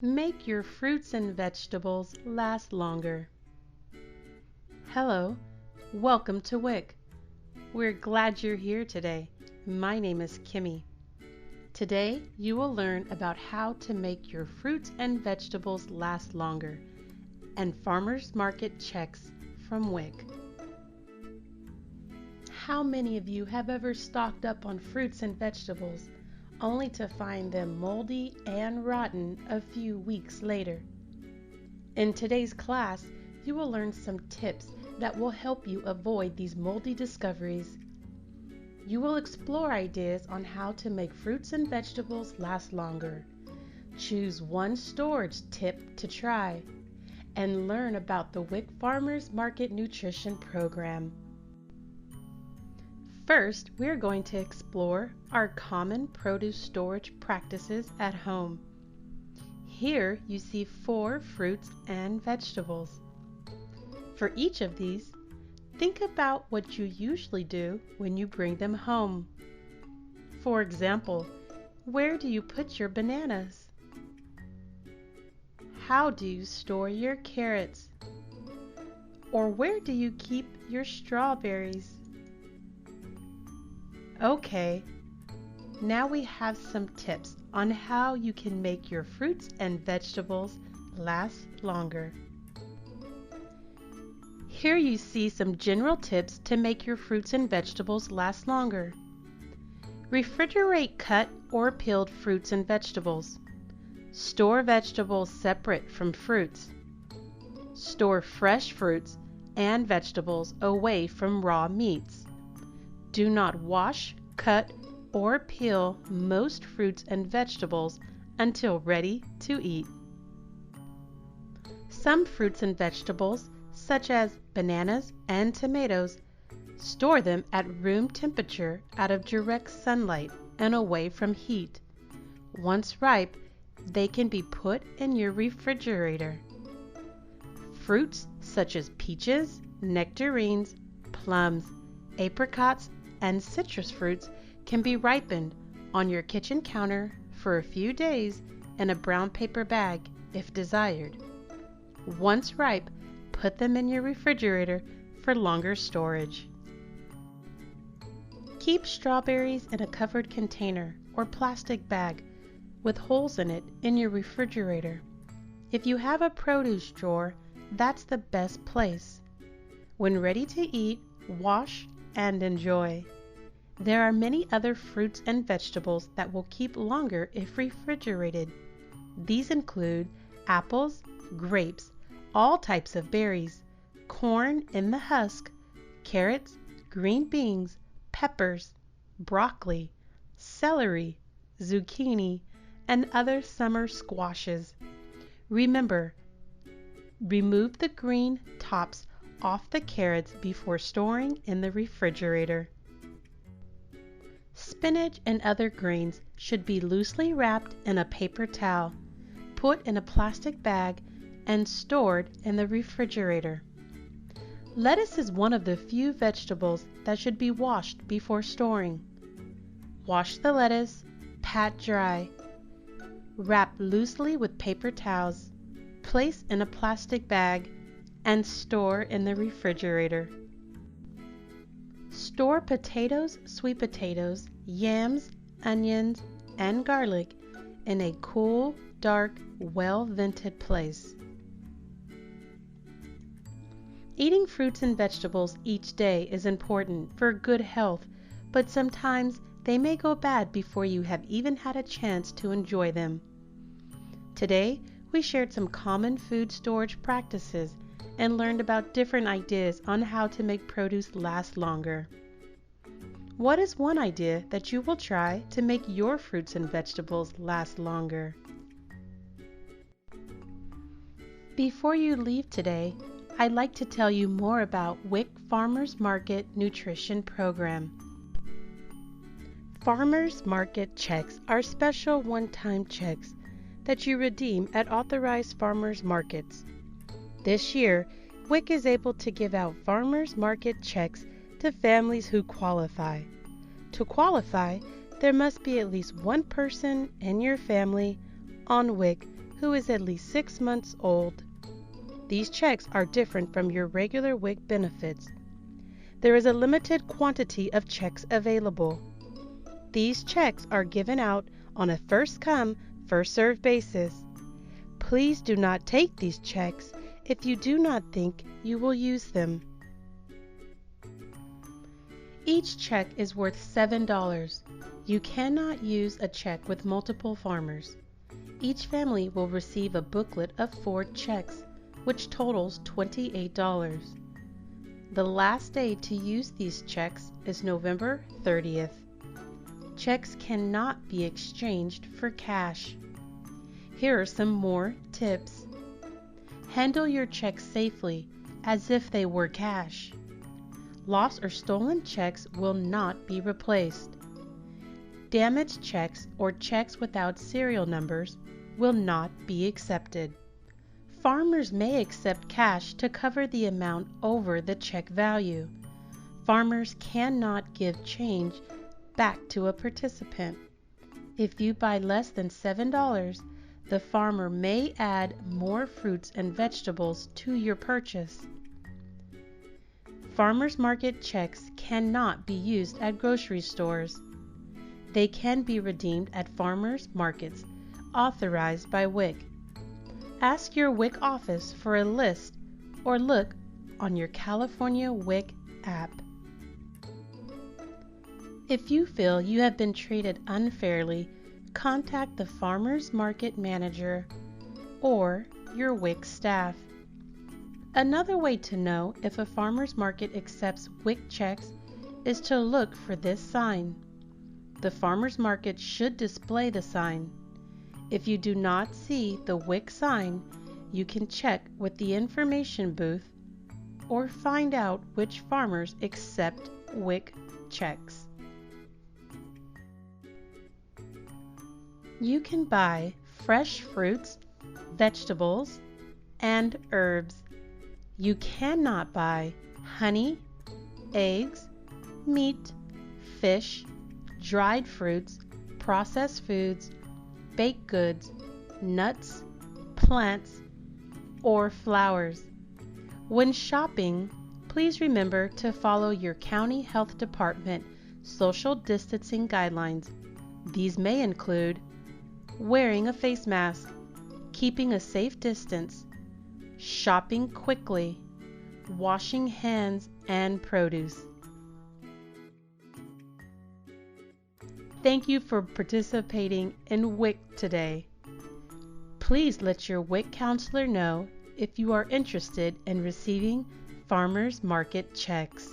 Make your fruits and vegetables last longer. Hello, welcome to WIC. We're glad you're here today. My name is Kimmy. Today you will learn about how to make your fruits and vegetables last longer and farmers market checks from WIC. How many of you have ever stocked up on fruits and vegetables only to find them moldy and rotten a few weeks later? In today's class, you will learn some tips that will help you avoid these moldy discoveries. You will explore ideas on how to make fruits and vegetables last longer, choose one storage tip to try, and learn about the WIC Farmers Market Nutrition Program. First, we're going to explore our common produce storage practices at home. Here you see 4 fruits and vegetables. For each of these, think about what you usually do when you bring them home. For example, where do you put your bananas? How do you store your carrots? Or where do you keep your strawberries? Okay, now we have some tips on how you can make your fruits and vegetables last longer. Here you see some general tips to make your fruits and vegetables last longer. Refrigerate cut or peeled fruits and vegetables. Store vegetables separate from fruits. Store fresh fruits and vegetables away from raw meats. Do not wash, cut, or peel most fruits and vegetables until ready to eat. Some fruits and vegetables, such as bananas and tomatoes, store them at room temperature out of direct sunlight and away from heat. Once ripe, they can be put in your refrigerator. Fruits such as peaches, nectarines, plums, apricots, and citrus fruits can be ripened on your kitchen counter for a few days in a brown paper bag if desired. Once ripe, put them in your refrigerator for longer storage. Keep strawberries in a covered container or plastic bag with holes in it in your refrigerator. If you have a produce drawer, that's the best place. When ready to eat, wash and enjoy. There are many other fruits and vegetables that will keep longer if refrigerated. These include apples, grapes, all types of berries, corn in the husk, carrots, green beans, peppers, broccoli, celery, zucchini, and other summer squashes. Remember, remove the green tops off the carrots before storing in the refrigerator. Spinach and other greens should be loosely wrapped in a paper towel, put in a plastic bag, and stored in the refrigerator. Lettuce is one of the few vegetables that should be washed before storing. Wash the lettuce, pat dry. Wrap loosely with paper towels, place in a plastic bag, and store in the refrigerator. Store potatoes, sweet potatoes, yams, onions, and garlic in a cool, dark, well-vented place. Eating fruits and vegetables each day is important for good health, but sometimes they may go bad before you have even had a chance to enjoy them. Today, we shared some common food storage practices and learned about different ideas on how to make produce last longer. What is one idea that you will try to make your fruits and vegetables last longer? Before you leave today, I'd like to tell you more about WIC Farmers Market Nutrition Program. Farmers Market checks are special one-time checks that you redeem at authorized farmers markets. This year, WIC is able to give out farmers market checks to families who qualify. To qualify, there must be at least one person in your family on WIC who is at least 6 months old. These checks are different from your regular WIC benefits. There is a limited quantity of checks available. These checks are given out on a first-come, first-served basis. Please do not take these checks if you do not think you will use them. Each check is worth $7. You cannot use a check with multiple farmers. Each family will receive a booklet of 4 checks, which totals $28. The last day to use these checks is November 30th. Checks cannot be exchanged for cash. Here are some more tips. Handle your checks safely, as if they were cash. Lost or stolen checks will not be replaced. Damaged checks or checks without serial numbers will not be accepted. Farmers may accept cash to cover the amount over the check value. Farmers cannot give change back to a participant. If you buy less than $7, the farmer may add more fruits and vegetables to your purchase. Farmers market checks cannot be used at grocery stores. They can be redeemed at farmers markets authorized by WIC. Ask your WIC office for a list or look on your California WIC app. If you feel you have been treated unfairly, contact the farmers market manager or your WIC staff. Another way to know if a farmers market accepts WIC checks is to look for this sign. The farmers market should display the sign. If you do not see the WIC sign, you can check with the information booth or find out which farmers accept WIC checks. You can buy fresh fruits, vegetables, and herbs. You cannot buy honey, eggs, meat, fish, dried fruits, processed foods, baked goods, nuts, plants, or flowers. When shopping, please remember to follow your county health department social distancing guidelines. These may include wearing a face mask, keeping a safe distance, shopping quickly, washing hands and produce. Thank you for participating in WIC today. Please let your WIC counselor know if you are interested in receiving farmers market checks.